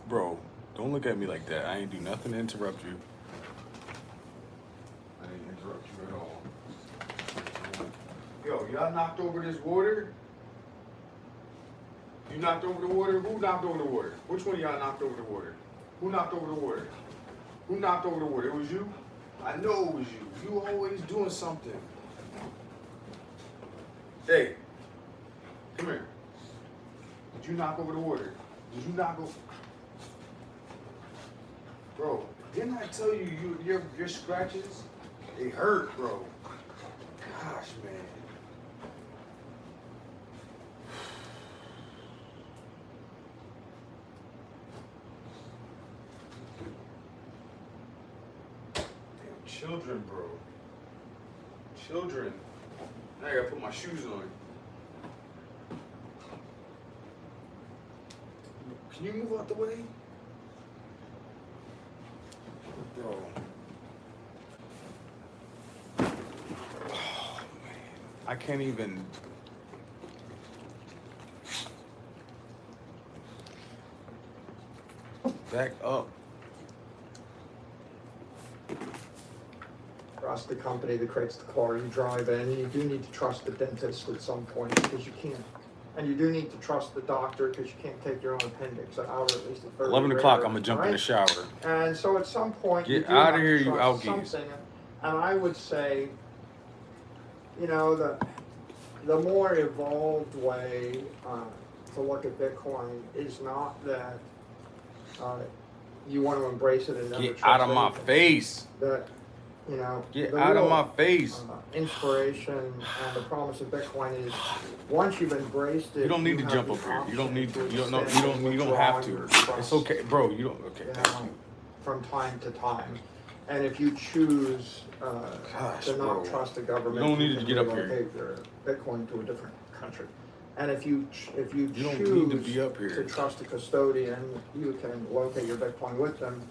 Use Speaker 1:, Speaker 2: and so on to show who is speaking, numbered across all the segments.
Speaker 1: Bro, don't look at me like that. I ain't do nothing to interrupt you. I didn't interrupt you at all. Yo, y'all knocked over this water? You knocked over the water? Who knocked over the water? Which one of y'all knocked over the water? Who knocked over the water? Who knocked over the water? It was you? I know it was you. You always doing something. Hey, come here. Did you knock over the water? Did you knock over? Bro, didn't I tell you, your scratches? They hurt, bro. Gosh, man. Children, bro. Children. Now I gotta put my shoes on. Can you move out the way? Bro. Oh, man. I can't even. Back up.
Speaker 2: Trust the company that creates the car you drive in. You do need to trust the dentist at some point because you can't. And you do need to trust the doctor because you can't take your own appendix out, or at least a
Speaker 1: 11 o'clock, I'm gonna jump in the shower.
Speaker 2: And so at some point,
Speaker 1: Get
Speaker 2: you do
Speaker 1: out
Speaker 2: have
Speaker 1: of
Speaker 2: to
Speaker 1: here, you
Speaker 2: trust
Speaker 1: alkies.
Speaker 2: something. And I would say, you know, the more evolved way to look at Bitcoin is not that you want to embrace it and never
Speaker 1: Get
Speaker 2: trust
Speaker 1: out of my
Speaker 2: anything.
Speaker 1: face.
Speaker 2: That, you know,
Speaker 1: Get
Speaker 2: the
Speaker 1: out of
Speaker 2: real,
Speaker 1: my face.
Speaker 2: Inspiration and the promise of Bitcoin is once you've embraced it,
Speaker 1: You don't need to
Speaker 2: have
Speaker 1: jump
Speaker 2: the
Speaker 1: up here. You don't
Speaker 2: option
Speaker 1: need to. You don't know. You
Speaker 2: extend
Speaker 1: don't.
Speaker 2: and
Speaker 1: You don't
Speaker 2: withdraw
Speaker 1: have to.
Speaker 2: your trust,
Speaker 1: It's okay, bro. You don't. Okay.
Speaker 2: you
Speaker 1: Thank
Speaker 2: know,
Speaker 1: you.
Speaker 2: from time to time. And if you choose
Speaker 1: Gosh,
Speaker 2: to not
Speaker 1: bro.
Speaker 2: trust the government,
Speaker 1: You don't need to
Speaker 2: can
Speaker 1: get up here.
Speaker 2: relocate your Bitcoin to a different country. And if you
Speaker 1: You don't
Speaker 2: choose
Speaker 1: need to be up here.
Speaker 2: to trust a custodian, you can locate your Bitcoin with them.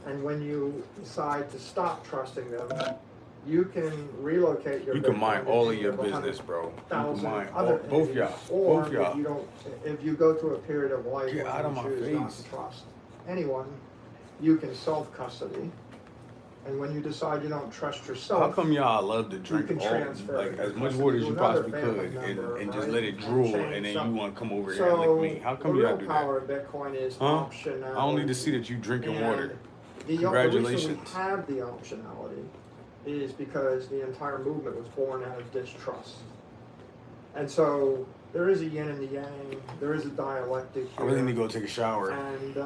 Speaker 2: And when you decide to stop trusting them, you can relocate your
Speaker 1: You
Speaker 2: Bitcoin
Speaker 1: can mind
Speaker 2: to
Speaker 1: all of
Speaker 2: any
Speaker 1: your
Speaker 2: the
Speaker 1: business, bro. You can
Speaker 2: 100,000
Speaker 1: mind
Speaker 2: other
Speaker 1: all, both y'all.
Speaker 2: entities, or
Speaker 1: Both
Speaker 2: if
Speaker 1: y'all.
Speaker 2: you don't, if you go through a period of life
Speaker 1: Get
Speaker 2: when
Speaker 1: out of
Speaker 2: you
Speaker 1: my
Speaker 2: choose not
Speaker 1: face.
Speaker 2: to trust anyone, you can self-custody. And when you decide you don't trust yourself,
Speaker 1: How come y'all love to drink
Speaker 2: can
Speaker 1: all
Speaker 2: transfer
Speaker 1: like
Speaker 2: your
Speaker 1: as much
Speaker 2: custody
Speaker 1: water as
Speaker 2: to
Speaker 1: you
Speaker 2: another
Speaker 1: possibly
Speaker 2: family
Speaker 1: could
Speaker 2: member,
Speaker 1: and just
Speaker 2: right?
Speaker 1: let it
Speaker 2: And
Speaker 1: drool
Speaker 2: change
Speaker 1: and then you
Speaker 2: something.
Speaker 1: want to come over here and lick me? How come
Speaker 2: the
Speaker 1: y'all
Speaker 2: real
Speaker 1: do
Speaker 2: power
Speaker 1: that?
Speaker 2: of Bitcoin is
Speaker 1: Huh?
Speaker 2: optionality.
Speaker 1: I don't need to see that you drinking
Speaker 2: And
Speaker 1: water.
Speaker 2: the reason
Speaker 1: Congratulations.
Speaker 2: we have the optionality is because the entire movement was born out of distrust. And so there is a yin and the yang. There is a dialectic
Speaker 1: I
Speaker 2: here.
Speaker 1: really need to go take a shower.
Speaker 2: And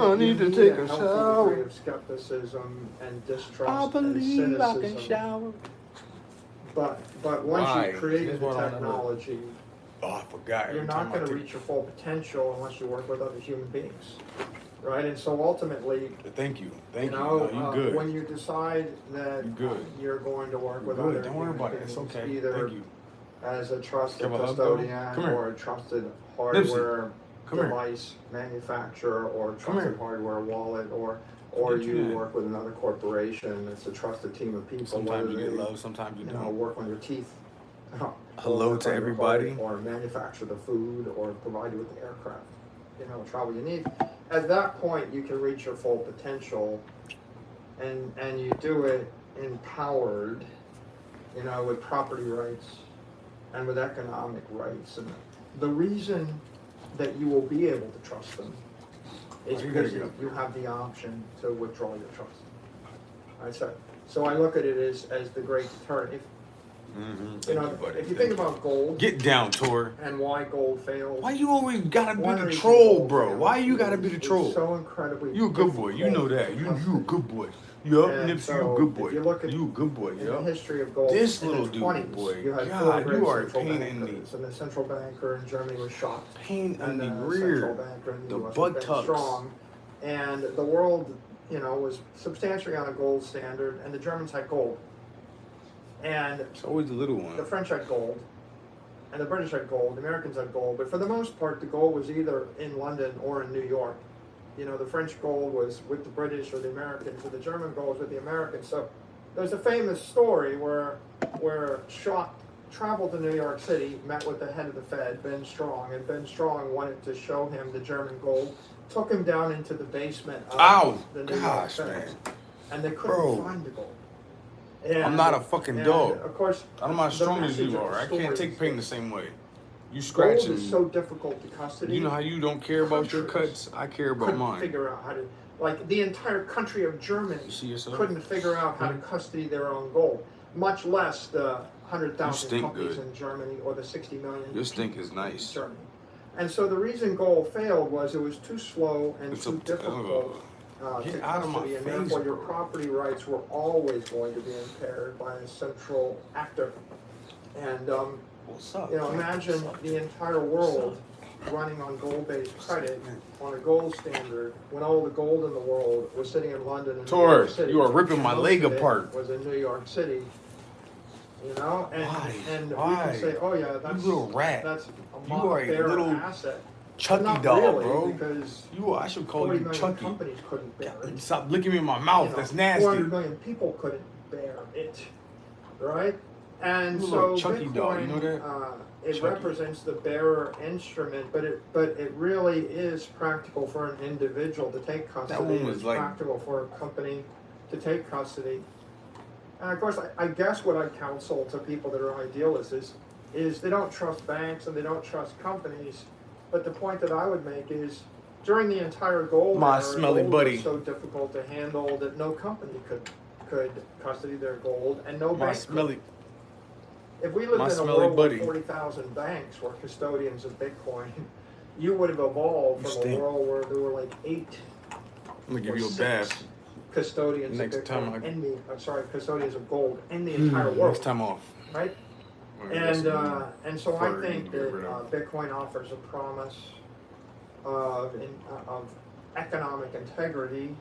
Speaker 1: I need to take
Speaker 2: a
Speaker 1: a
Speaker 2: healthy
Speaker 1: shower.
Speaker 2: degree of skepticism and distrust
Speaker 1: I
Speaker 2: and
Speaker 1: believe I can
Speaker 2: cynicism.
Speaker 1: shower.
Speaker 2: But once
Speaker 1: Why?
Speaker 2: you've created
Speaker 1: Here's
Speaker 2: the
Speaker 1: what I wanna know.
Speaker 2: technology,
Speaker 1: Oh, I forgot.
Speaker 2: you're
Speaker 1: Every
Speaker 2: not
Speaker 1: time I
Speaker 2: going to
Speaker 1: take-
Speaker 2: reach your full potential unless you work with other human beings, right? And so ultimately,
Speaker 1: Thank you. Thank you.
Speaker 2: know,
Speaker 1: No, you good.
Speaker 2: when you decide that
Speaker 1: You good.
Speaker 2: you're going to work
Speaker 1: You
Speaker 2: with
Speaker 1: good.
Speaker 2: other
Speaker 1: Don't worry
Speaker 2: human
Speaker 1: about it. It's
Speaker 2: beings,
Speaker 1: okay.
Speaker 2: either
Speaker 1: Thank you.
Speaker 2: as a trusted
Speaker 1: Give a hug, though.
Speaker 2: custodian
Speaker 1: Come here.
Speaker 2: or a trusted hardware
Speaker 1: Come here.
Speaker 2: device manufacturer or
Speaker 1: Come
Speaker 2: trusted
Speaker 1: here.
Speaker 2: hardware wallet, or
Speaker 1: Get you
Speaker 2: you
Speaker 1: in.
Speaker 2: work with another corporation that's a trusted team of people,
Speaker 1: Sometimes
Speaker 2: whether
Speaker 1: you get
Speaker 2: they,
Speaker 1: love, sometimes you
Speaker 2: you know,
Speaker 1: don't.
Speaker 2: work on your teeth.
Speaker 1: Hello
Speaker 2: or
Speaker 1: to
Speaker 2: on your
Speaker 1: everybody.
Speaker 2: heart, or manufacture the food, or provide you with the aircraft, you know, travel you need. At that point, you can reach your full potential, and you do it empowered, you know, with property rights and with economic rights. And the reason that you will be able to trust them is
Speaker 1: You gotta
Speaker 2: because
Speaker 1: get up
Speaker 2: you have the option to withdraw your trust. All right, so I look at it as the great deterrent. If,
Speaker 1: Mm-hmm.
Speaker 2: you know,
Speaker 1: buddy.
Speaker 2: if you
Speaker 1: Thank
Speaker 2: think about gold
Speaker 1: Get down, Tor.
Speaker 2: and why gold failed,
Speaker 1: Why you always gotta
Speaker 2: one
Speaker 1: be the
Speaker 2: reason
Speaker 1: troll,
Speaker 2: gold
Speaker 1: bro?
Speaker 2: failed
Speaker 1: Why you gotta
Speaker 2: is
Speaker 1: be the
Speaker 2: it's
Speaker 1: troll?
Speaker 2: so incredibly
Speaker 1: You a good boy. You know
Speaker 2: difficult
Speaker 1: that.
Speaker 2: to
Speaker 1: You a
Speaker 2: custody.
Speaker 1: good boy. Yup,
Speaker 2: And
Speaker 1: Nipsey,
Speaker 2: so,
Speaker 1: you a good boy.
Speaker 2: if you look at
Speaker 1: You a good boy,
Speaker 2: in the
Speaker 1: yup.
Speaker 2: history of gold,
Speaker 1: This
Speaker 2: in
Speaker 1: little
Speaker 2: the
Speaker 1: dude,
Speaker 2: 20s,
Speaker 1: boy.
Speaker 2: you had
Speaker 1: God,
Speaker 2: four great
Speaker 1: you are
Speaker 2: central
Speaker 1: pain in the-
Speaker 2: bankers, and the central banker in Germany was shocked,
Speaker 1: Pain in
Speaker 2: and
Speaker 1: the
Speaker 2: the
Speaker 1: rear.
Speaker 2: central banker in the
Speaker 1: The
Speaker 2: US was very
Speaker 1: buttocks.
Speaker 2: strong, and the world, you know, was substantially on a gold standard, and the Germans had gold, and
Speaker 1: It's always the little one.
Speaker 2: the French had gold, and the British had gold, the Americans had gold, but for the most part, the gold was either in London or in New York. You know, the French gold was with the British or the Americans, or the German gold was with the Americans. So there's a famous story where shocked traveled to New York City, met with the head of the Fed, Ben Strong, and Ben Strong wanted to show him the German gold, took him down into the basement of the New York Fed,
Speaker 3: man.
Speaker 2: and they couldn't find the gold. And,
Speaker 3: I'm not a fucking dog.
Speaker 2: Of course,
Speaker 3: I'm not as strong as you are. I can't take pain the same way. You scratching.
Speaker 2: Gold is so difficult to custody.
Speaker 3: You know how you don't care about your cuts? I care about mine.
Speaker 2: Figure out how to, like the entire country of Germany couldn't figure out how to custody their own gold, much less the 100,000 companies in Germany or the 60 million.
Speaker 3: Your stink is nice.
Speaker 2: In Germany. And so the reason gold failed was it was too slow and too difficult to custody, and therefore your property rights were always going to be impaired by a central actor. And imagine the entire world running on gold-based credit on a gold standard when all the gold in the world was sitting in London and New York City.
Speaker 3: You are ripping my leg apart.
Speaker 2: Was in New York City, and
Speaker 3: Why?
Speaker 2: we can say, oh yeah, that's
Speaker 3: you little rat.
Speaker 2: That's
Speaker 3: you are a little
Speaker 2: asset.
Speaker 3: Chucky
Speaker 2: not
Speaker 3: doll,
Speaker 2: really,
Speaker 3: bro.
Speaker 2: Because
Speaker 3: I should call you Chucky.
Speaker 2: Companies couldn't bear it.
Speaker 3: Stop licking me in my mouth. That's nasty.
Speaker 2: 400 million people couldn't bear it, right? And
Speaker 3: so
Speaker 2: Chucky
Speaker 3: Bitcoin,
Speaker 2: doll,
Speaker 3: you know that?
Speaker 2: It
Speaker 3: Chucky.
Speaker 2: represents the bearer instrument, but it really is practical for an individual to take custody.
Speaker 3: That one was
Speaker 2: it's practical for a company to take custody. And of course, I guess what I counsel to people that are idealists is they don't trust banks and they don't trust companies. But the point that I would make is during the entire gold era, gold was so difficult to handle that no company could custody their gold and no bank could. If we lived in a world with 40,000 banks were custodians of Bitcoin, you would have evolved from a world where there were like 8
Speaker 3: I'm gonna give you a bath.
Speaker 2: Custodians of Bitcoin custodians of gold in the entire world.
Speaker 3: Next time off.
Speaker 2: Right? And so I think that Bitcoin offers a promise of economic integrity.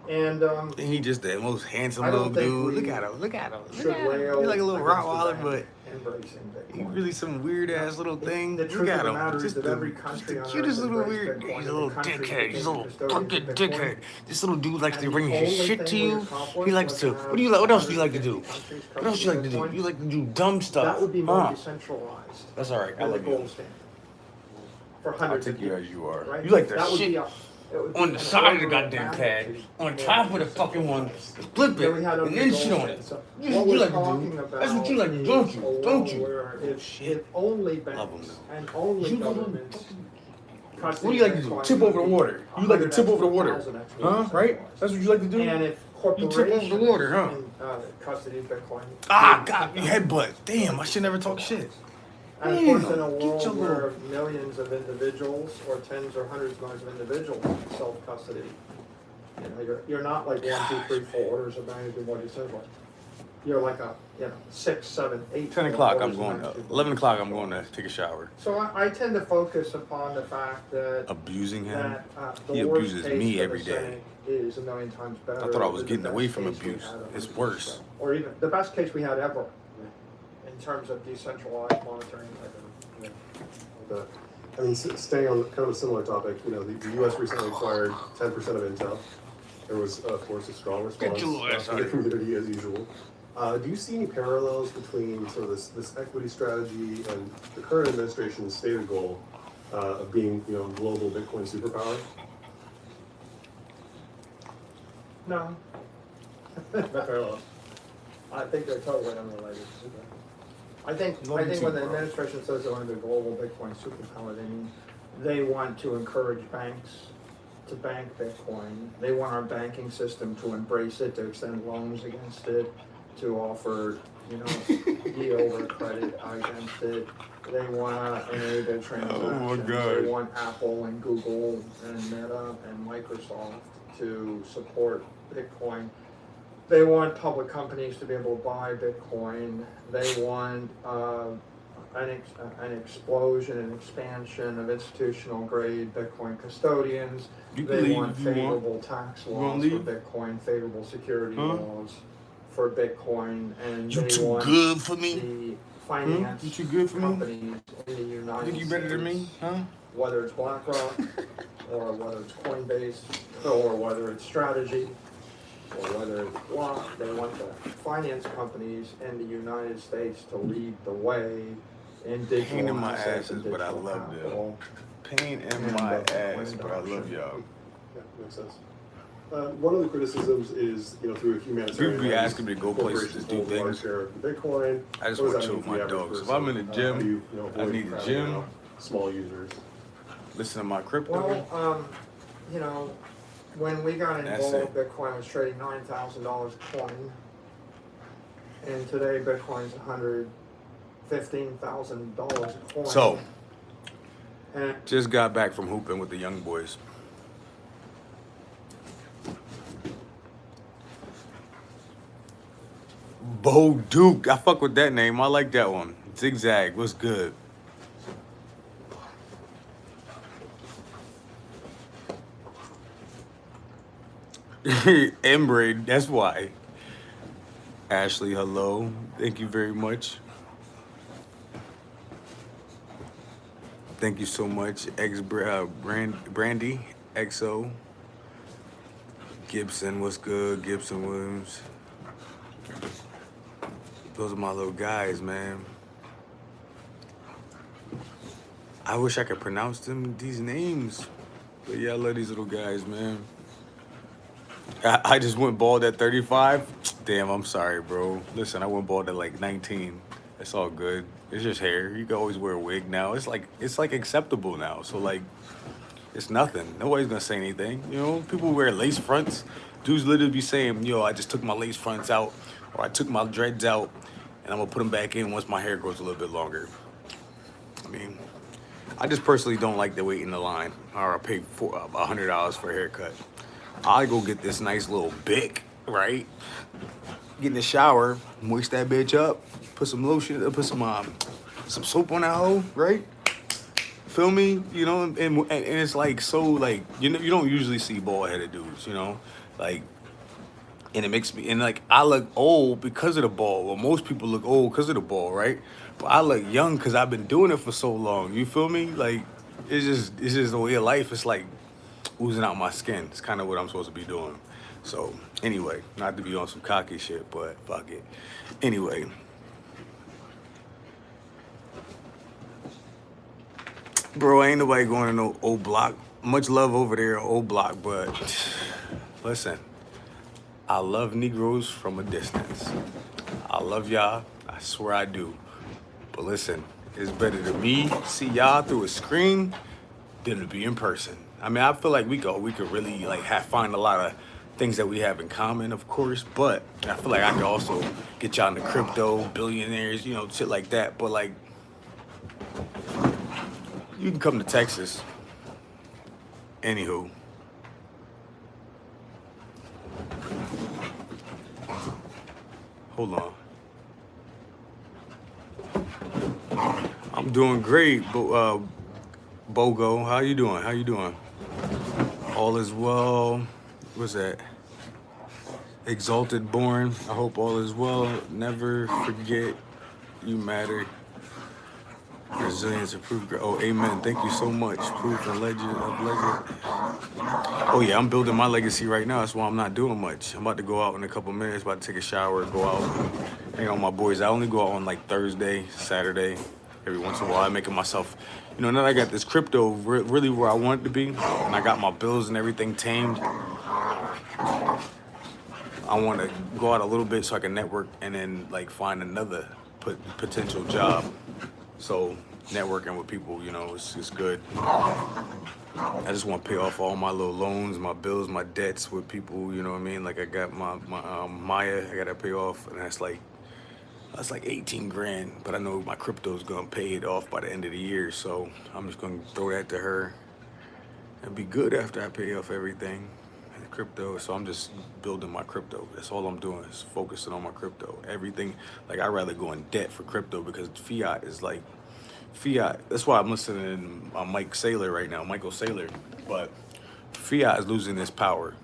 Speaker 2: And
Speaker 3: he just the most handsome little dude. Look at him. He's like a little Rottweiler, but he's really some weird ass little thing. Look at him. Just the cutest little weird. He's a little dickhead. He's a little fucking dickhead. This little dude likes to bring his shit to you. He likes to. What do you like? What else do you like to do? What else do you like to do? You like to do dumb stuff.
Speaker 2: That would be more decentralized.
Speaker 3: That's all right. I love you. I'll take you as you are. You like that shit. On the side of the goddamn pad, on top of the fucking one, flip it, and then shit on it. You like to do. That's what you like to do, don't you? Don't you?
Speaker 2: If only banks and only governments.
Speaker 3: What do you like to do? Tip over the water. You like to tip over the water, huh? Right? That's what you like to do.
Speaker 2: And if
Speaker 3: you tip over the water, huh?
Speaker 2: Custody of Bitcoin.
Speaker 3: God, you headbutt. Damn, I should never talk shit.
Speaker 2: And of course, in a world where millions of individuals, or tens or hundreds of millions of individuals, self-custody, you're not like 1, 2, 3, 4 orders of magnitude more decentralized. You're like a 6, 7, 8.
Speaker 3: 10 o'clock. I'm going. 11 o'clock. I'm going to take a shower.
Speaker 2: So I tend to focus upon the fact that
Speaker 3: abusing him.
Speaker 2: He
Speaker 3: abuses me every day.
Speaker 2: Is a million times better.
Speaker 3: I thought I was getting away from abuse. It's worse.
Speaker 2: Or even the best case we had ever. In terms of decentralized monitoring.
Speaker 4: I mean, staying on kind of a similar topic, the U.S. recently acquired 10% of Intel. There was, of course, a strong response from the community as usual. Do you see any parallels between sort of this equity strategy and the current administration's stated goal of being, a global Bitcoin superpower?
Speaker 2: No. Not parallel. I think they're totally unrelated. I think when the administration says they want to be a global Bitcoin superpower, they want to encourage banks to bank Bitcoin. They want our banking system to embrace it, to extend loans against it, to offer, yield or credit against it. They want to enable transactions.
Speaker 3: Oh my God.
Speaker 2: They want Apple and Google and Meta and Microsoft to support Bitcoin. They want public companies to be able to buy Bitcoin. They want an explosion and expansion of institutional grade Bitcoin custodians. They want favorable tax laws for Bitcoin, favorable security laws for Bitcoin, and they want
Speaker 3: good for me?
Speaker 2: The finance
Speaker 3: You too good for
Speaker 2: companies
Speaker 3: me?
Speaker 2: in the United
Speaker 3: Think you better than me, huh?
Speaker 2: Whether it's BlackRock or whether it's Coinbase or whether it's Strategy. or whether it's block, they want the finance companies in the United States to lead the way in
Speaker 3: Pain
Speaker 2: digital
Speaker 3: in my
Speaker 2: assets and
Speaker 3: asses, but I
Speaker 2: digital
Speaker 3: love
Speaker 2: capital.
Speaker 3: them. Pain in my ass, but I love y'all.
Speaker 4: Yeah, makes sense. One of the criticisms is, through a humanitarian.
Speaker 3: People be asking me to go places to do things.
Speaker 4: Bitcoin.
Speaker 3: I just want to chill with my dogs. If I'm in the gym, I need a gym.
Speaker 4: Small users.
Speaker 3: Listen to my crypto.
Speaker 2: Well, when we got involved, Bitcoin was trading $9,000 a coin, and today Bitcoin's $115,000 a coin.
Speaker 3: So,
Speaker 2: and
Speaker 3: just got back from hooping with the young boys. Bo Duke, I fuck with that name. I like that one. Zigzag, what's good? Embraid, that's why. Ashley, hello. Thank you very much. Thank you so much. Brandy, XO. Gibson, what's good? Gibson Williams. Those are my little guys, man. I wish I could pronounce these names. But yeah, I love these little guys, man. I just went bald at 35. Damn, I'm sorry, bro. Listen, I went bald at like 19. It's all good. It's just hair. You can always wear a wig now. It's like acceptable now. So like, it's nothing. Nobody's gonna say anything. People wear lace fronts. Dudes literally be saying, yo, I just took my lace fronts out, or I took my dreads out, and I'm gonna put them back in once my hair grows a little bit longer. I mean, I just personally don't like to wait in the line, or I pay $100 for a haircut. I go get this nice little Bic, right? Get in the shower, moist that bitch up, put some lotion, put some soap on that hoe, right? Feel me? And it's like so like you don't usually see bald headed dudes, like, and it makes me, and like I look old because of the ball. Well, most people look old because of the ball, right? But I look young because I've been doing it for so long. You feel me? Like it's just the way of life. It's like oozing out my skin. It's kind of what I'm supposed to be doing. So anyway, not to be on some cocky shit, but fuck it. Anyway. Bro, ain't nobody going to no old block. Much love over there, old block, but listen, I love Negroes from a distance. I love y'all. I swear I do. But listen, it's better to me see y'all through a screen than to be in person. I mean, I feel like we could really like find a lot of things that we have in common, of course, but I feel like I could also get y'all into crypto, billionaires, shit like that. But like, you can come to Texas. Anywho. Hold on. I'm doing great, Bogo. How you doing? All is well. What's that? Exalted Born. I hope all is well. Never forget you matter. Resilience and proof. Oh, amen. Thank you so much. Proof and legend. Oh yeah, I'm building my legacy right now. That's why I'm not doing much. I'm about to go out in a couple minutes. About to take a shower, go out, hang out with my boys. I only go out on like Thursday, Saturday. Every once in a while, I'm making myself, now that I got this crypto really where I want it to be, and I got my bills and everything tamed, I want to go out a little bit so I can network and then like find another potential job. So networking with people, it's good. I just want to pay off all my little loans, my bills, my debts with people, you know what I mean? Like I got my Maya, I got to pay off, and that's like 18 grand, but I know my crypto's gonna pay it off by the end of the year, so I'm just gonna throw that to her and be good after I pay off everything in crypto. So I'm just building my crypto. That's all I'm doing, is focusing on my crypto. Everything, like I'd rather go in debt for crypto because fiat is like, that's why I'm listening to Michael Saylor right now, but fiat is losing its power.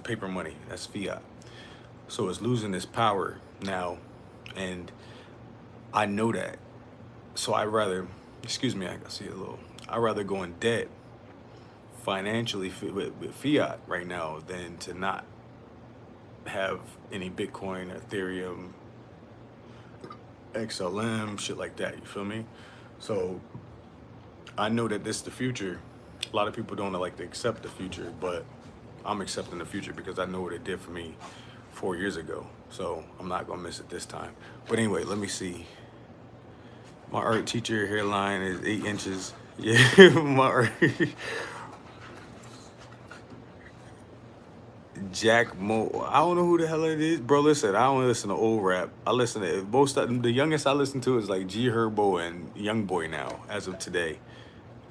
Speaker 3: Paper money, that's fiat. So it's losing its power now. And I know that. So I'd rather, I'd rather go in debt financially with fiat right now than to not. have any Bitcoin, Ethereum, XLM, shit like that. You feel me? So I know that this is the future. A lot of people don't like to accept the future, but I'm accepting the future because I know what it did for me 4 years ago. So I'm not gonna miss it this time. But anyway, let me see. My art teacher hairline is 8 inches. Yeah, my art. Jack Mo. I don't know who the hell it is, bro. Listen, I don't listen to old rap. I listen to most. The youngest I listen to is like G Herbo and Young Boy now, as of today.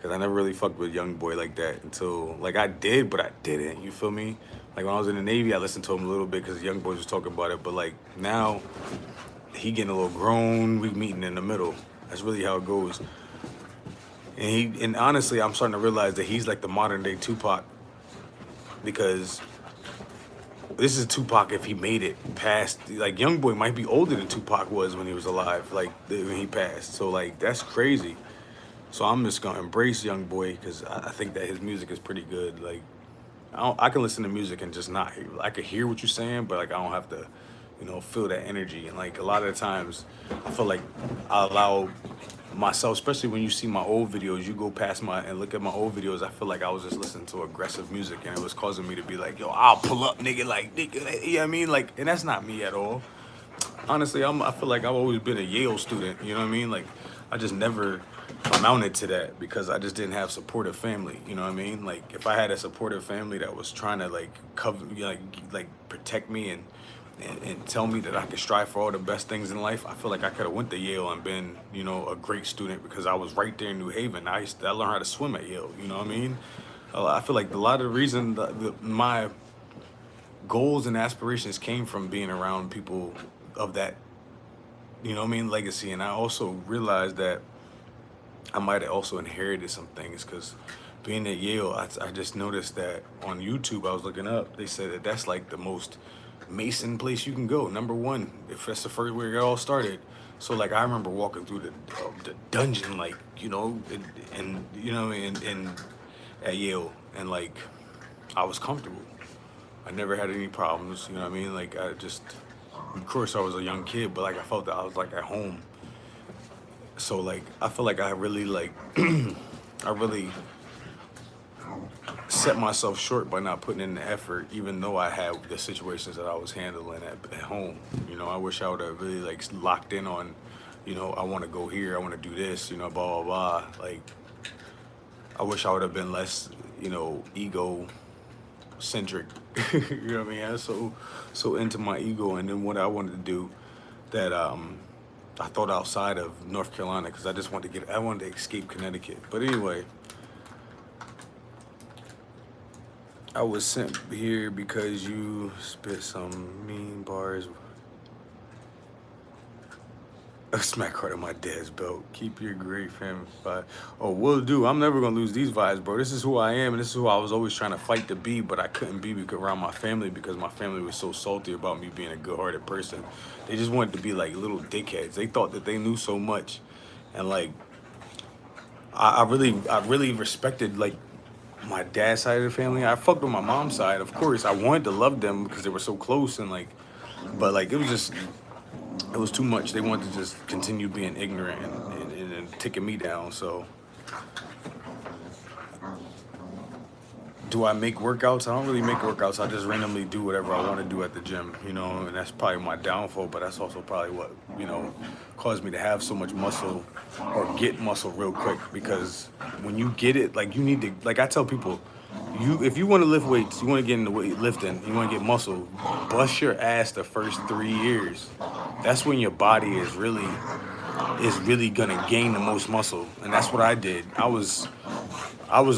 Speaker 3: Cause I never really fucked with Young Boy like that until like I did, but I didn't. You feel me? Like when I was in the Navy, I listened to him a little bit because Young Boy was talking about it. But like now, he getting a little grown. We meeting in the middle. That's really how it goes. And honestly, I'm starting to realize that he's like the modern day Tupac, because this is Tupac if he made it past. Like Young Boy might be older than Tupac was when he was alive, like when he passed. So like that's crazy. So I'm just gonna embrace Young Boy because I think that his music is pretty good. Like I can listen to music and just not. I can hear what you're saying, but like I don't have to, feel that energy. And like a lot of the times, I feel like I allow myself, especially when you see my old videos, you go past and look at my old videos, I feel like I was just listening to aggressive music and it was causing me to be like, yo, I'll pull up, nigga, like, nigga, you know what I mean? Like, and that's not me at all. Honestly, I feel like I've always been a Yale student, you know what I mean? Like, I just never amounted to that because I just didn't have supportive family, you know what I mean? Like, if I had a supportive family that was trying to, like, cover, like protect me and tell me that I could strive for all the best things in life, I feel like I could have went to Yale and been, a great student because I was right there in New Haven. I learned how to swim at Yale, you know what I mean? I feel like a lot of the reason my goals and aspirations came from being around people of that, legacy. And I also realized that I might have also inherited some things because being at Yale, I just noticed that on YouTube, I was looking up, they said that that's like the most Mason place you can go, #1, if that's the first where it all started. So like I remember walking through the dungeon, like and at Yale, and like I was comfortable. I never had any problems, you know what I mean? Like of course I was a young kid, but like I felt that I was like at home. So like I feel like I really like I really set myself short by not putting in the effort, even though I had the situations that I was handling at home. I wish I would have really like locked in on, I want to go here, I want to do this, blah, blah, blah. Like, I wish I would have been less, ego centric. You know what I mean? I was so into my ego and then what I wanted to do that I thought outside of North Carolina because I wanted to escape Connecticut. But anyway, I was sent here because you spit some mean bars. A smack card on my dad's belt. Keep your great family vibe. Oh, will do. I'm never gonna lose these vibes, bro. This is who I am, and this is who I was always trying to fight to be, but I couldn't be around my family because my family was so salty about me being a good-hearted person. They just wanted to be like little dickheads. They thought that they knew so much, and like, I really respected like my dad's side of the family. I fucked with my mom's side, of course. I wanted to love them because they were so close and like, but like it was too much. They wanted to just continue being ignorant and ticking me down. So, do I make workouts? I don't really make workouts. I just randomly do whatever I want to do at the gym, and that's probably my downfall, but that's also probably what, caused me to have so much muscle or get muscle real quick, because when you get it, like you need to, like I tell people, if you want to lift weights, you want to get into weightlifting, you want to get muscle, bust your ass the first 3 years. That's when your body is really gonna gain the most muscle, and that's what I did. I was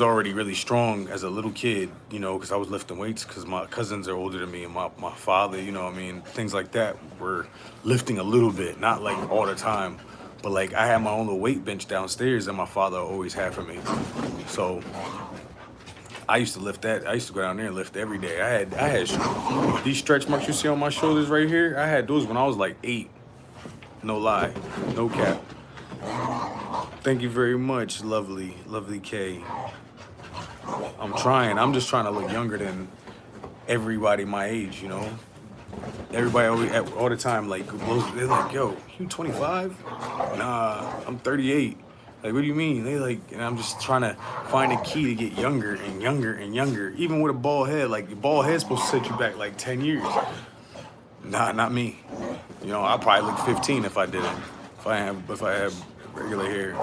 Speaker 3: already really strong as a little kid, because I was lifting weights because my cousins are older than me and my father, things like that were lifting a little bit, not like all the time, but like I had my own little weight bench downstairs that my father always had for me. So I used to lift that. I used to go down there and lift every day. I had these stretch marks you see on my shoulders right here. I had those when I was like 8. No lie, no cap. Thank you very much, lovely K. I'm just trying to look younger than everybody my age, everybody always, all the time, like, they're like, yo, you 25? Nah, I'm 38. Like, what do you mean? They like, and I'm just trying to find a key to get younger and younger and younger. Even with a bald head, like, your bald head's supposed to set you back like 10 years. Nah, not me. You know, I'll probably look 15 if I didn't. If I had regular hair.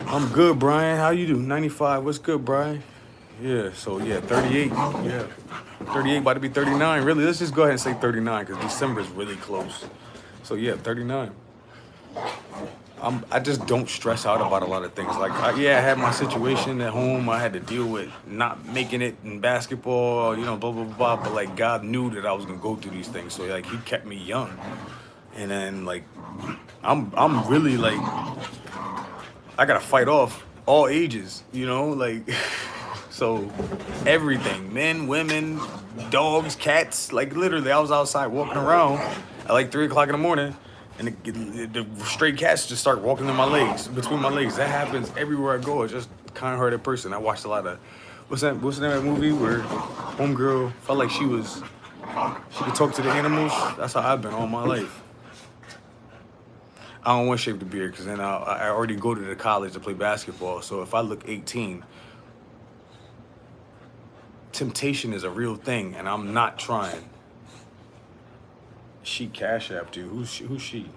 Speaker 3: I'm good, Brian. How you do? 95. What's good, Brian? Yeah, so yeah, 38. Yeah. 38, about to be 39. Really, let's just go ahead and say 39 because December is really close. So yeah, 39. I just don't stress out about a lot of things. Like, I had my situation at home. I had to deal with not making it in basketball, you know, blah, blah, blah. But, like, God knew that I was going to go through these things. So, like, he kept me young. And then, like, I'm really, like, I got to fight off all ages, you know? Like, so everything. Men, women, dogs, cats. Like, literally, I was outside walking around at, like, 3 o'clock in the morning. And the stray cats just start walking in my legs, between my legs. That happens everywhere I go. It's just a kind-hearted person. I watched a lot of, what's the name of that movie where homegirl felt like she could talk to the animals? That's how I've been all my life. I don't want to shave the beard because then I already go to the college to play basketball. So if I look 18, temptation is a real thing, and I'm not trying. She Cash App, dude. Who's she?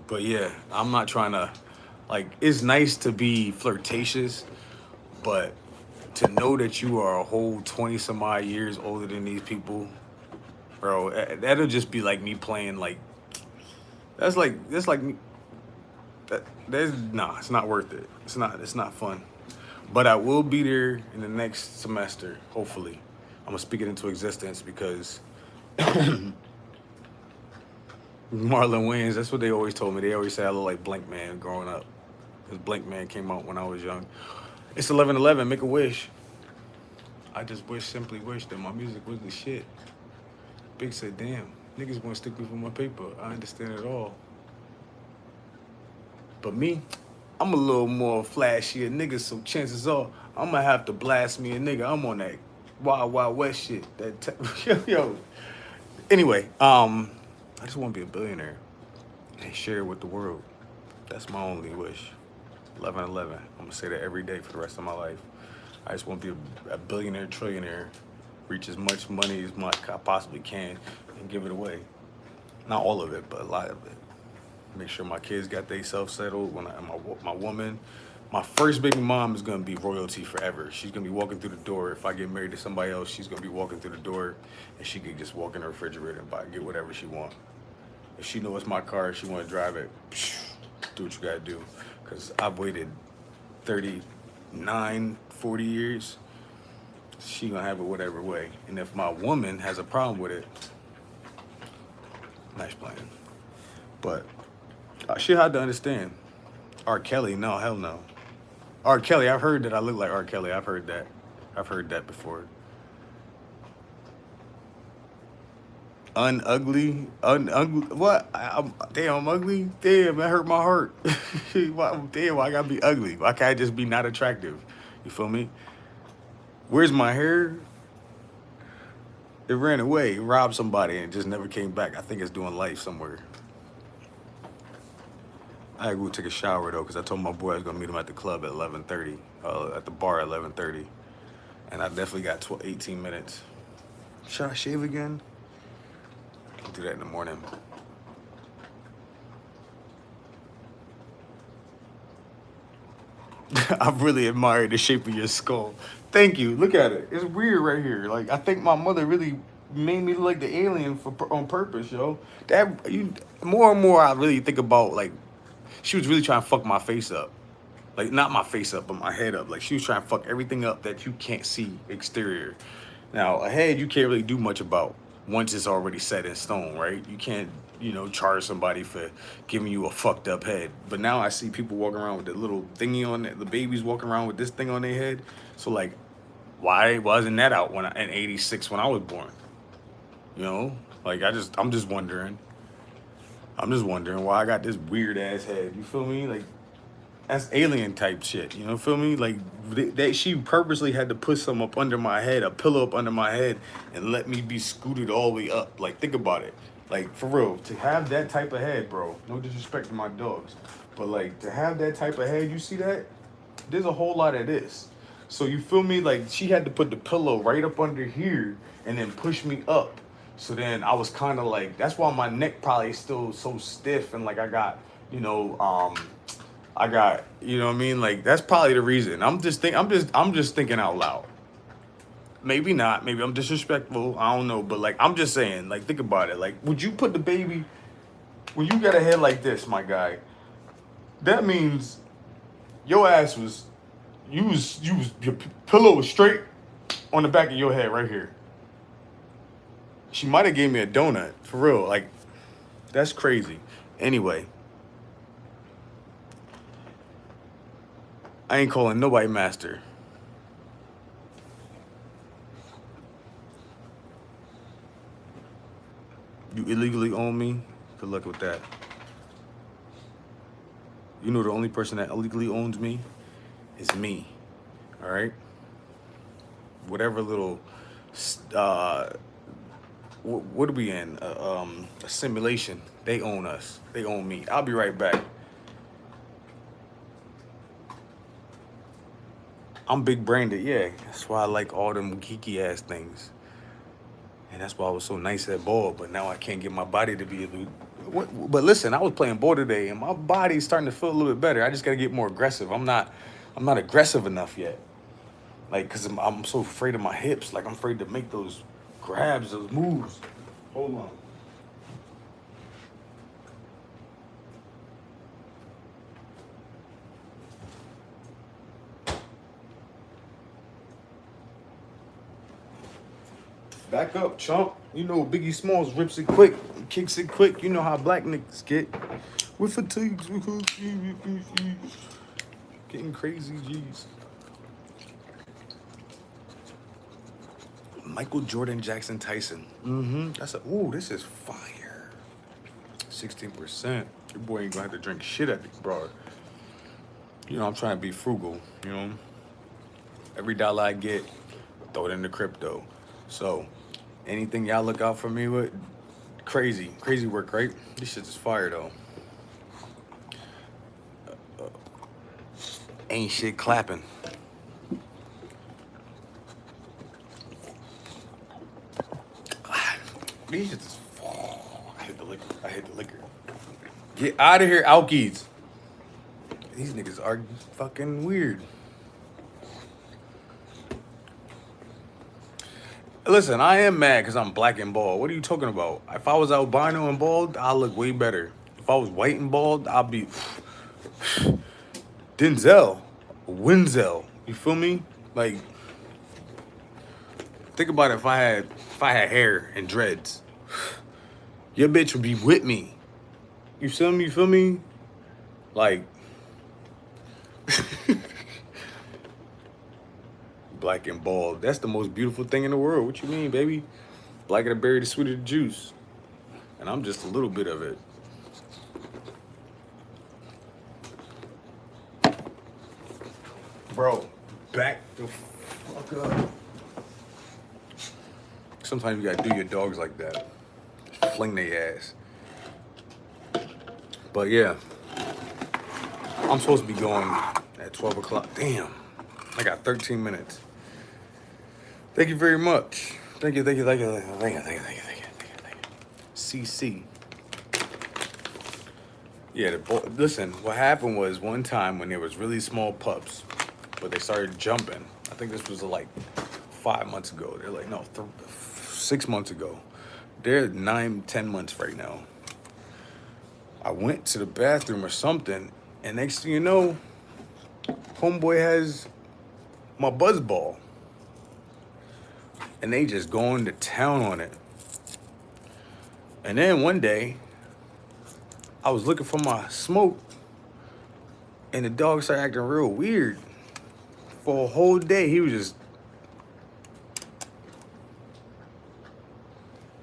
Speaker 3: But yeah, I'm not trying to, like, it's nice to be flirtatious, but to know that you are a whole 20 some odd years older than these people, bro, that'll just be like me playing, like, that's like nah, it's not worth it. It's not fun. But I will be there in the next semester, hopefully. I'm gonna speak it into existence because Marlon Wayans, that's what they always told me. They always said I look like Blank Man growing up. Because Blank Man came out when I was young. It's 11/11, make a wish. I just simply wish that my music was the shit. Big said, damn, niggas want to stick me for my paper. I understand it all. But me, I'm a little more flashy a nigga, so chances are I'm going to have to blast me a nigga. I'm on that Wild Wild West shit. Yo. Anyway, I just want to be a billionaire and share it with the world. That's my only wish. 11/11. I'm going to say that every day for the rest of my life. I just want to be a billionaire, trillionaire, reach as much money as I possibly can and give it away. Not all of it, but a lot of it. Make sure my kids got they self settled. When my woman, my first baby mom is gonna be royalty forever. She's gonna be walking through the door. If I get married to somebody else, she's gonna be walking through the door, and she could just walk in the refrigerator and get whatever she wants. If she knows it's my car, she want to drive it. Do what you gotta do, cause I've waited 39, 40 years. She gonna have it whatever way. And if my woman has a problem with it, nice plan. But she had to understand. R. Kelly, no, hell no. R. Kelly, I've heard that I look like R. Kelly. I've heard that. I've heard that before. Unugly? What? Damn, I'm ugly? Damn, that hurt my heart. Damn, I gotta be ugly. Why can't I just be not attractive? You feel me? Where's my hair? It ran away, robbed somebody, and just never came back. I think it's doing life somewhere. I gotta go take a shower though, because I told my boy I was gonna meet him at the club at 11:30, at the bar at 11:30, and I definitely got 18 minutes. Should I shave again? I'll do that in the morning. I've really admired the shape of your skull. Thank you. Look at it. It's weird right here. Like, I think my mother really made me look like the alien on purpose, yo. More and more I really think about, like, she was really trying to fuck my face up. Like, not my face up, but my head up. Like, she was trying to fuck everything up that you can't see exterior. Now, a head you can't really do much about once it's already set in stone, right? You can't, charge somebody for giving you a fucked up head. But now I see people walking around with the little thingy on it. The babies walking around with this thing on their head. So, like, why wasn't that out in 86 when I was born? Like, I'm just wondering. I'm just wondering why I got this weird ass head. You feel me? Like, That's alien type shit. You know, feel me? Like that she purposely had to put something up under my head, a pillow up under my head, and let me be scooted all the way up. Like, think about it. Like, for real, to have that type of head, bro. No disrespect to my dogs, but like to have that type of head, you see that? There's a whole lot of this. So you feel me? Like she had to put the pillow right up under here and then push me up. So then I was kind of like, that's why my neck probably is still so stiff and like I got, you know, you know what I mean? Like that's probably the reason. I'm just thinking out loud. Maybe not. Maybe I'm disrespectful. I don't know. But like I'm just saying. Like think about it. Like would you put the baby when you got a head like this, my guy? That means your ass was your pillow was straight on the back of your head right here. She might have gave me a donut for real. Like that's crazy. Anyway. I ain't calling nobody master. You illegally own me? Good luck with that. You know the only person that illegally owns me is me. All right? Whatever little, what are we in? A simulation. They own us. They own me. I'll be right back. I'm big branded, yeah. That's why I like all them geeky ass things. And that's why I was so nice at ball, but now I can't get my body to be elite. But listen, I was playing ball today and my body's starting to feel a little bit better. I just gotta get more aggressive. I'm not aggressive enough yet. Like, cause I'm so afraid of my hips. Like I'm afraid to make those grabs, those moves. Hold on. Back up, chump. You know Biggie Smalls rips it quick, kicks it quick. You know how black niggas get. With fatigues, getting crazy, jeez. Michael Jordan, Jackson, Tyson. This is fire. 16%. Your boy ain't gonna have to drink shit at the broad. You know, I'm trying to be frugal, you know. Every dollar I get, throw it into crypto. So, anything y'all look out for me with, crazy work, right? This shit is fire though. Ain't shit clapping. These shit is. I hit the liquor. Get out of here, alkies. These niggas are fucking weird. Listen, I am mad because I'm black and bald. What are you talking about? If I was albino and bald, I'll look way better. If I was white and bald, I'll be Denzel, Winzel. You feel me? Like, think about it. If I had hair and dreads, your bitch would be with me. You feel me? You feel me? Like, black and bald. That's the most beautiful thing in the world. What you mean, baby? Blacker the berry, the sweeter the juice. And I'm just a little bit of it. Bro, back the fuck up. Sometimes you gotta do your dogs like that. Just fling their ass. But yeah, I'm supposed to be going at 12 o'clock. Damn, I got 13 minutes. Thank you very much. Thank you. CC. Yeah, listen, what happened was one time when there was really small pups, but they started jumping. I think this was like 5 months ago. They're like, no, 6 months ago. They're 9-10 months right now. I went to the bathroom or something, and next thing you know, homeboy has my buzz ball. And they just going to town on it. And then one day, I was looking for my smoke, and the dog started acting real weird. For a whole day, he was just...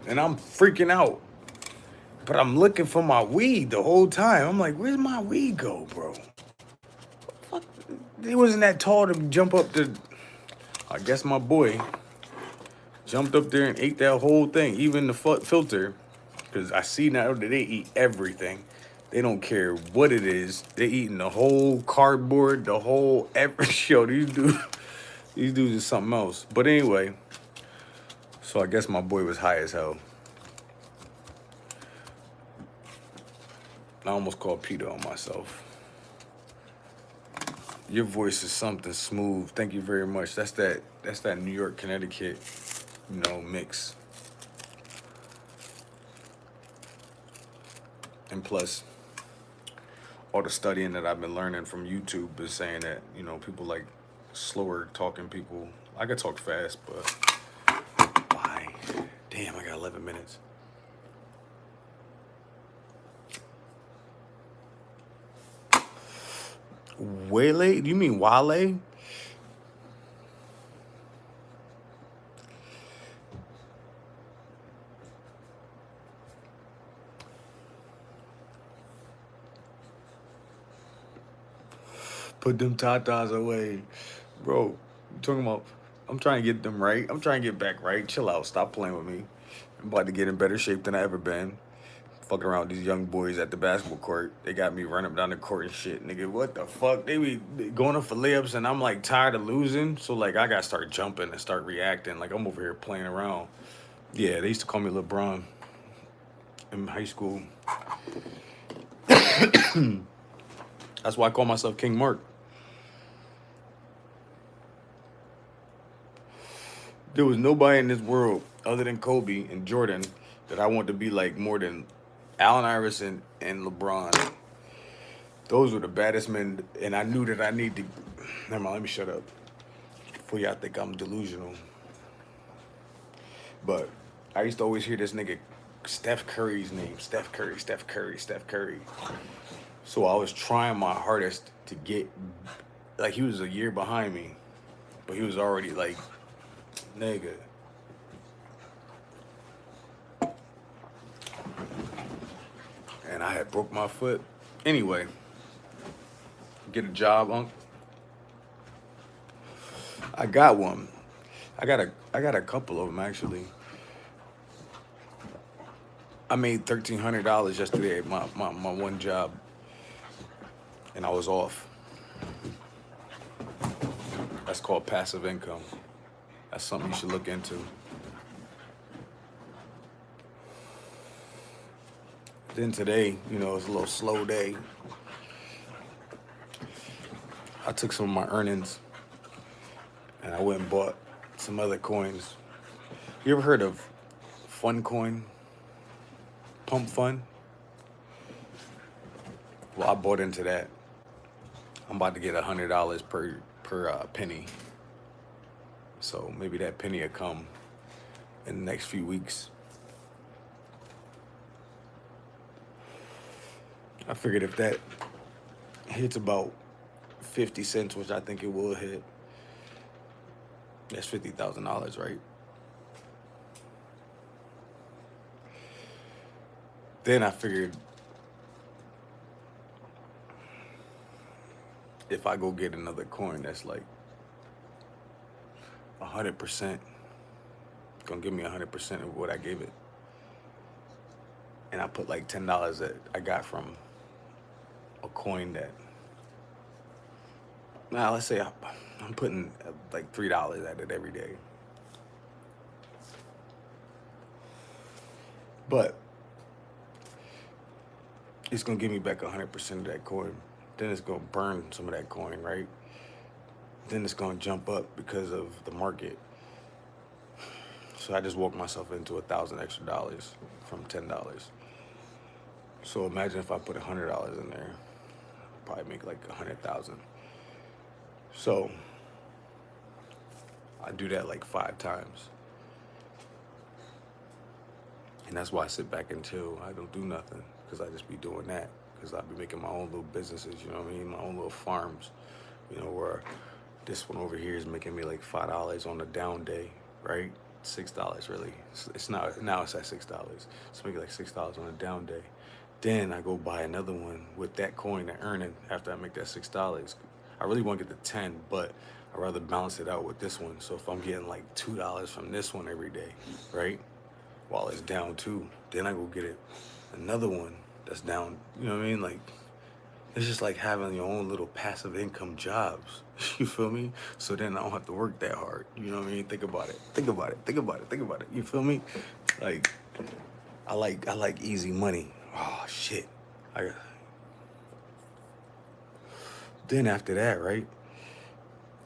Speaker 3: And I'm freaking out. But I'm looking for my weed the whole time. I'm like, where's my weed go, bro? He wasn't that tall to jump up the. I guess my boy jumped up there and ate that whole thing, even the filter. Because I see now that they eat everything. They don't care what it is. They eating the whole cardboard, the whole every show. These dudes is something else. But anyway, so I guess my boy was high as hell. I almost called Peter on myself. Your voice is something smooth. Thank you very much. That's that New York, Connecticut, mix. And plus, all the studying that I've been learning from YouTube is saying that, people like slower talking people. I could talk fast, but why? Damn, I got 11 minutes. Wale? Do you mean Wale? Put them tatas away. Bro, you talking about, I'm trying to get them right. I'm trying to get back right. Chill out. Stop playing with me. I'm about to get in better shape than I ever been. Fucking around with these young boys at the basketball court. They got me running up down the court and shit. Nigga, what the fuck? They be going up for layups and I'm like tired of losing. So like I gotta start jumping and start reacting. Like I'm over here playing around. Yeah, they used to call me LeBron in high school. That's why I call myself King Mark. There was nobody in this world other than Kobe and Jordan that I want to be like more than Allen Iverson and LeBron. Those were the baddest men, and I knew that I need to. Never mind, let me shut up before y'all think I'm delusional. But I used to always hear this nigga Steph Curry's name. Steph Curry. So I was trying my hardest to get, like, he was a year behind me, but he was already like, nigga. And I had broke my foot. Anyway, get a job, Unc. I got one. I got a couple of them actually. I made $1,300 yesterday at my one job, and I was off. That's called passive income. That's something you should look into. Then today, it's a little slow day. I took some of my earnings and I went and bought some other coins. You ever heard of Fun Coin? Pump Fun? Well, I bought into that. I'm about to get $100 per penny. So maybe that penny will come in the next few weeks. I figured if that hits about 50 cents, which I think it will hit, that's $50,000, right? Then I figured if I go get another coin that's like 100%, gonna give me 100% of what I gave it. And I put like $10 that I got from a coin that, let's say I'm putting like $3 at it every day. But it's gonna give me back 100% of that coin. Then it's gonna burn some of that coin, right? Then it's gonna jump up because of the market. So I just walked myself into $1,000 extra from $10. So imagine if I put $100 in there, I'd probably make like 100,000. So I do that like 5 times. And that's why I sit back and chill. I don't do nothing because I just be doing that. Because I be making my own little businesses, you know what I mean? My own little farms, where this one over here is making me like $5 on a down day, right? $6 really. It's not, now it's at $6. It's making like $6 on a down day. Then I go buy another one with that coin and earn it after I make that $6. I really want to get to 10, but I'd rather balance it out with this one. So if I'm getting like $2 from this one every day, right? While it's down 2, then I go get it another one that's down, you know what I mean? Like, it's just like having your own little passive income jobs. You feel me? So then I don't have to work that hard. You know what I mean? Think about it. Think about it. Think about it. Think about it. You feel me? Like, I like easy money. Oh shit. Then after that, right?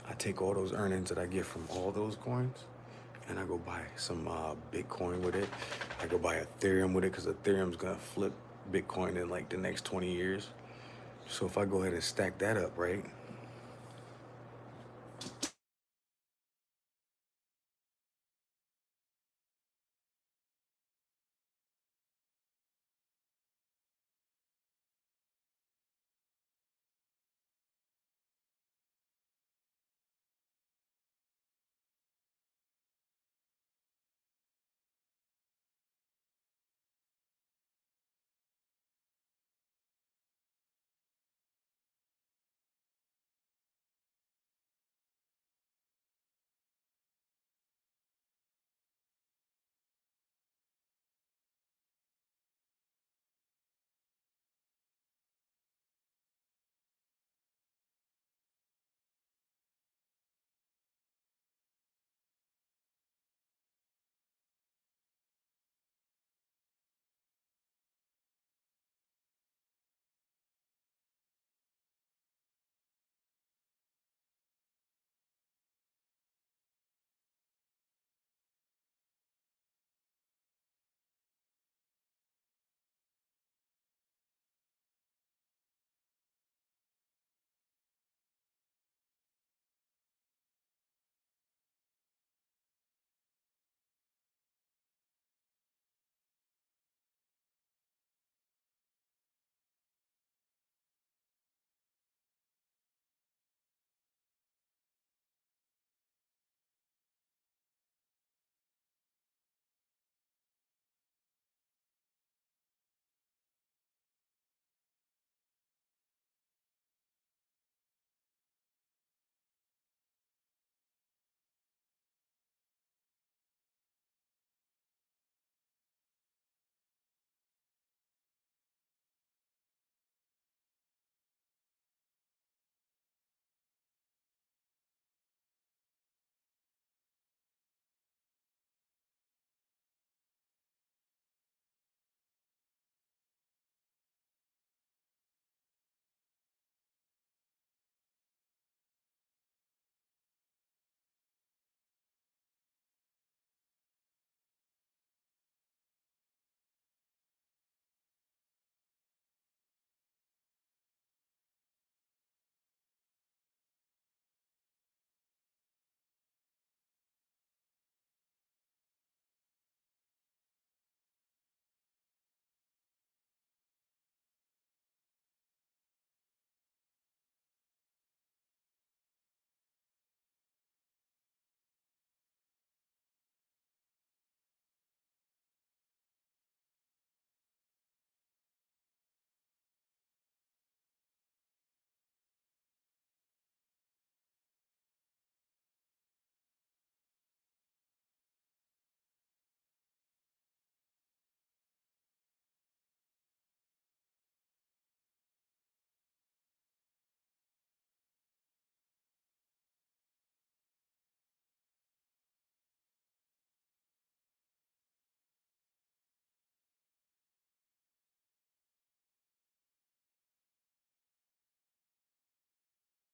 Speaker 3: I take all those earnings that I get from all those coins and I go buy some Bitcoin with it. I go buy Ethereum with it because Ethereum's gonna flip Bitcoin in like the next 20 years. So if I go ahead and stack that up, right?